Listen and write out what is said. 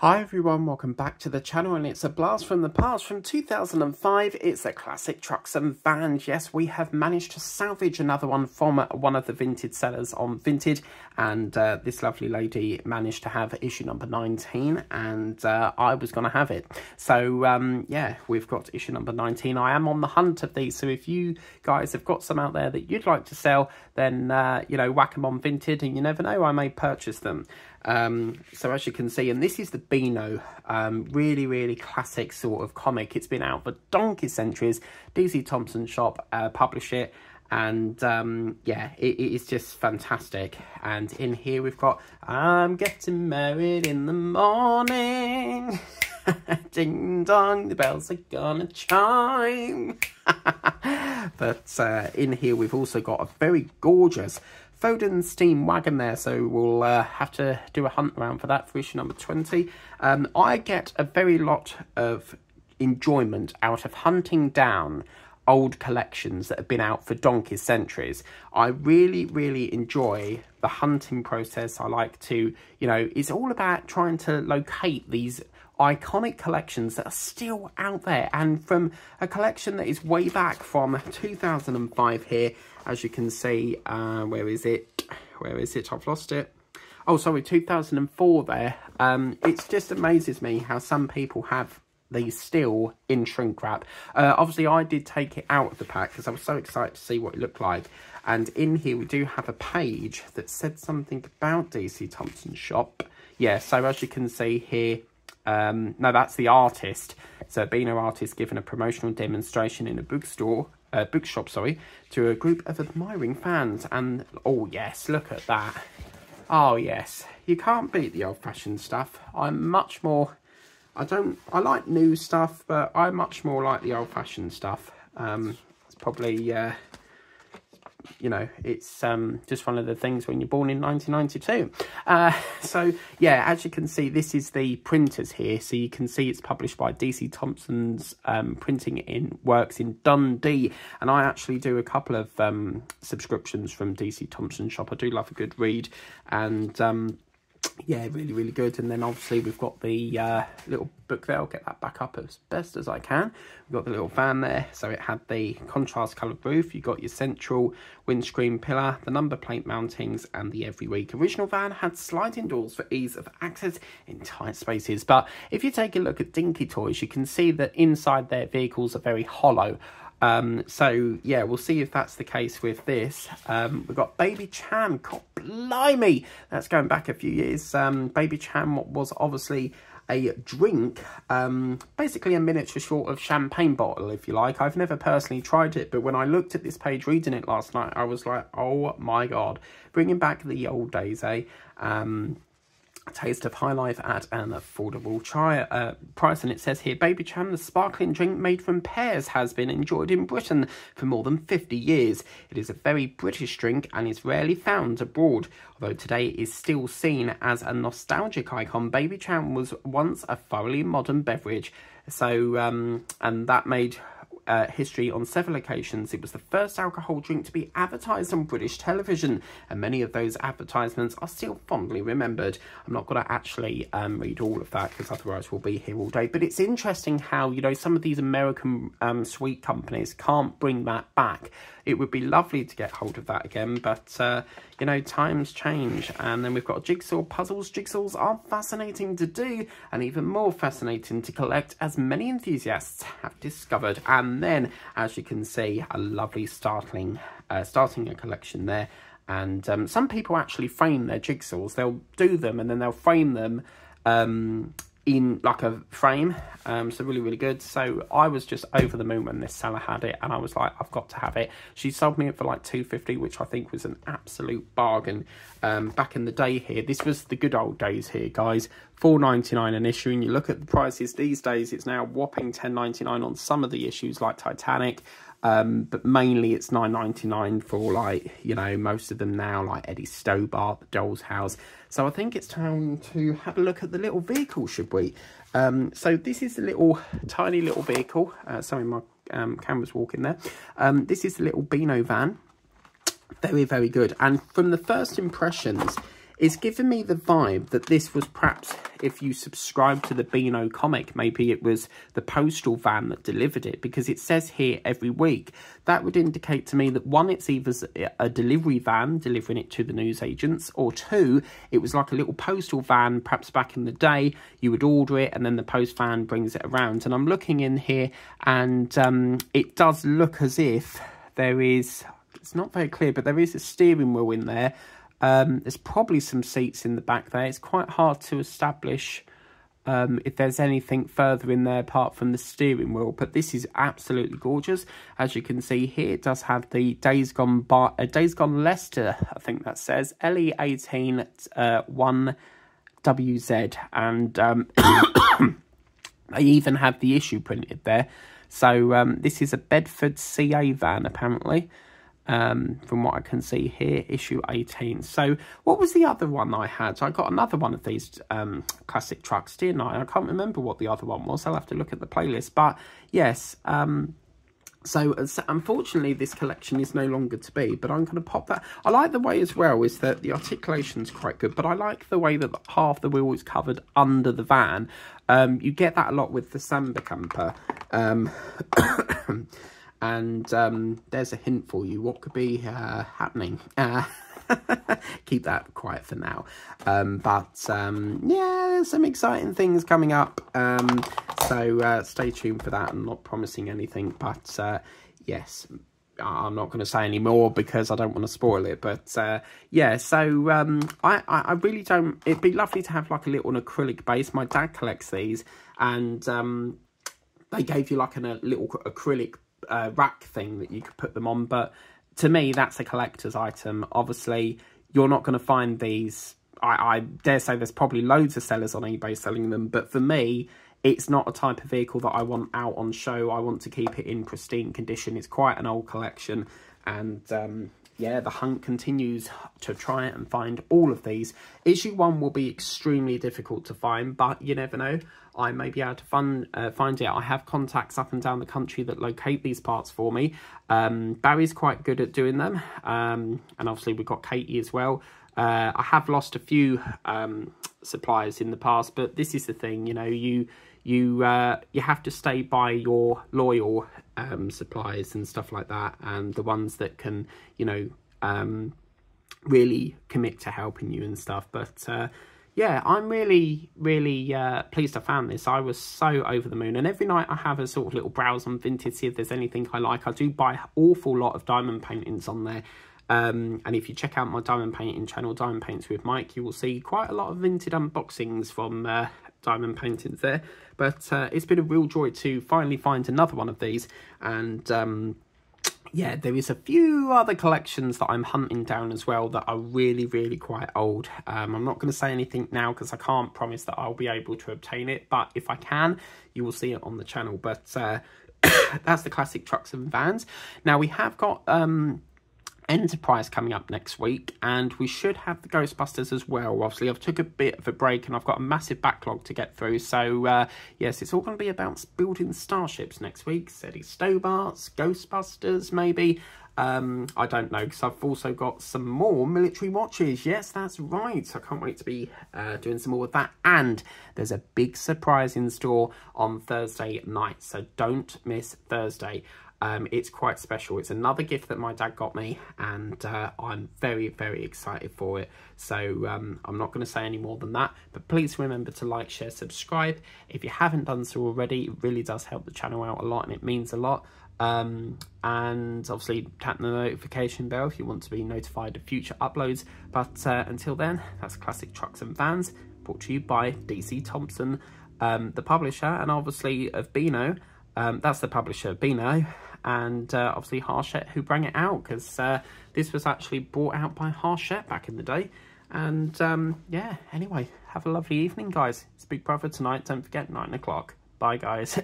Hi everyone, welcome back to the channel, and it's a blast from the past from 2005. It's a classic trucks and vans. Yes, we have managed to salvage another one from one of the Vinted sellers on Vinted, and this lovely lady managed to have issue number 19, and I was going to have it. So yeah, we've got issue number 19. I am on the hunt of these, so if you guys have got some out there that you'd like to sell, then you know, whack them on Vinted, and you never know, I may purchase them. So as you can see, and this is the Beano, really classic sort of comic. It's been out for donkey centuries. DC Thompson Shop published it, and yeah, it is just fantastic. And in here we've got I'm getting married in the morning. Ding dong, the bells are gonna chime. But in here we've also got a very gorgeous Foden steam wagon there, so we'll have to do a hunt around for that for issue number 20. I get a very lot of enjoyment out of hunting down old collections that have been out for donkey centuries. I really enjoy the hunting process. I like to, you know, it's all about trying to locate these iconic collections that are still out there, and from a collection that is way back from 2005 here, as you can see. Where is it? I've lost it. Oh, sorry, 2004 there. It just amazes me how some people have these still in shrink wrap. Obviously, I did take it out of the pack because I was so excited to see what it looked like. And in here, we do have a page that said something about DC Thompson Shop. Yeah, so as you can see here, no, that's the artist. So Beano artist giving a promotional demonstration in a bookshop, sorry, to a group of admiring fans. And oh yes, look at that. Oh yes, you can't beat the old-fashioned stuff. I'm much more, I like new stuff, but I much more like the old-fashioned stuff. It's probably you know, it's just one of the things when you're born in 1992. So yeah, as you can see, this is the printers here. So you can see it's published by DC Thompson's printing works in Dundee, and I actually do a couple of subscriptions from DC Thompson Shop. I do love a good read, and yeah, really good. And then obviously we've got the little book there. I'll get that back up as best as I can. We've got the little van there, so it had the contrast coloured roof. You got your central windscreen pillar, the number plate mountings, and the every week. Original van had sliding doors for ease of access in tight spaces. But if you take a look at Dinky Toys, you can see that inside their vehicles are very hollow. So yeah, we'll see if that's the case with this. We've got Baby Cham. God blimey, that's going back a few years. Baby Cham was obviously a drink, basically a miniature sort of champagne bottle, if you like. I've never personally tried it, but when I looked at this page reading it last night, I was like, oh my god, bringing back the old days, eh? Taste of high life at an affordable price. And it says here, Baby Cham, the sparkling drink made from pears, has been enjoyed in Britain for more than 50 years. It is a very British drink and is rarely found abroad. Although today it is still seen as a nostalgic icon, Baby Cham was once a thoroughly modern beverage. So, and that made history on several occasions. It was the first alcohol drink to be advertised on British television, and many of those advertisements are still fondly remembered. I'm not going to actually read all of that because otherwise we'll be here all day, but it's interesting how, you know, some of these American sweet companies can't bring that back. It would be lovely to get hold of that again, but you know, times change. And then we've got jigsaw puzzles. Jigsaws are fascinating to do and even more fascinating to collect, as many enthusiasts have discovered. And then, as you can see, a lovely starting a collection there. And some people actually frame their jigsaws. They'll do them and then they'll frame them in like a frame, so really good. So I was just over the moon when this seller had it, and I was like, I've got to have it. She sold me it for like $2.50, which I think was an absolute bargain back in the day here. This was the good old days here, guys. $4.99 an issue, and you look at the prices these days, it's now whopping $10.99 on some of the issues like Titanic. But mainly it's $9.99 for, like, you know, most of them now, like Eddie Stobart, The Doll's House. So I think it's time to have a look at the little vehicle, should we? So this is a little, tiny little vehicle. Sorry, my camera's walking there. This is the little Beano van. Very good. And from the first impressions, it's given me the vibe that this was perhaps, if you subscribe to the Beano comic, maybe it was the postal van that delivered it, because it says here every week. That would indicate to me that, one, it's either a delivery van delivering it to the newsagents, or two, it was like a little postal van, perhaps back in the day, you would order it and then the post van brings it around. And I'm looking in here and it does look as if there is, it's not very clear, but there is a steering wheel in there. There's probably some seats in the back there. It's quite hard to establish if there's anything further in there apart from the steering wheel, but this is absolutely gorgeous. As you can see here, it does have the Days Gone Leicester, I think that says, LE18 1WZ, and they even have the issue printed there. So this is a Bedford CA van, apparently. From what I can see here, issue 18. So what was the other one I had? So I got another one of these classic trucks, didn't I? I can't remember what the other one was. I'll have to look at the playlist. But yes, so unfortunately this collection is no longer to be, but I'm going to pop that. I like the way as well is that the articulation's quite good, but I like the way that half the wheel is covered under the van. You get that a lot with the Samba camper. And there's a hint for you what could be happening. Keep that quiet for now. But yeah, there's some exciting things coming up. So stay tuned for that. I'm not promising anything, but yes, I'm not going to say any more because I don't want to spoil it. But yeah, so I really don't. It'd be lovely to have like a little acrylic base. My dad collects these, and they gave you like a little acrylic rack thing that you could put them on, but to me that's a collector's item. Obviously you're not going to find these. I dare say there's probably loads of sellers on eBay selling them, but for me it's not a type of vehicle that I want out on show. I want to keep it in pristine condition. It's quite an old collection, and yeah, the hunt continues to try and find all of these. Issue 1 will be extremely difficult to find, but you never know. I may be able to find it. I have contacts up and down the country that locate these parts for me. Barry's quite good at doing them. And obviously we've got Katie as well. I have lost a few suppliers in the past, but this is the thing, you know, you have to stay by your loyal suppliers and stuff like that, and the ones that can, you know, really commit to helping you and stuff. But yeah, I'm really pleased I found this. I was so over the moon, and every night I have a sort of little browse on Vinted, see if there's anything I like. I do buy an awful lot of diamond paintings on there. And if you check out my diamond painting channel, Diamond Paints with Mike, you will see quite a lot of Vinted unboxings from diamond paintings there. But it's been a real joy to finally find another one of these. And yeah, there is a few other collections that I'm hunting down as well that are really quite old. I'm not going to say anything now because I can't promise that I'll be able to obtain it, but if I can, you will see it on the channel. But that's the classic trucks and vans. Now we have got Enterprise coming up next week, and we should have the Ghostbusters as well. Obviously I've took a bit of a break and I've got a massive backlog to get through, so yes, it's all going to be about building starships next week. Setting Stobarts, Ghostbusters maybe, I don't know, because I've also got some more military watches. Yes, that's right, I can't wait to be doing some more of that. And there's a big surprise in store on Thursday night, so don't miss Thursday. It's quite special. It's another gift that my dad got me, and I'm very excited for it. So I'm not going to say any more than that, but please remember to like, share, subscribe if you haven't done so already. It really does help the channel out a lot, and it means a lot. And obviously tap the notification bell if you want to be notified of future uploads. But until then, that's Classic Trucks and Vans, brought to you by DC Thompson, the publisher, and obviously of Beano. That's the publisher, Beano, and obviously Harshett, who bring it out, because this was actually brought out by Harshett back in the day. And yeah, anyway, have a lovely evening, guys. It's Big Brother tonight. Don't forget, 9 o'clock. Bye, guys.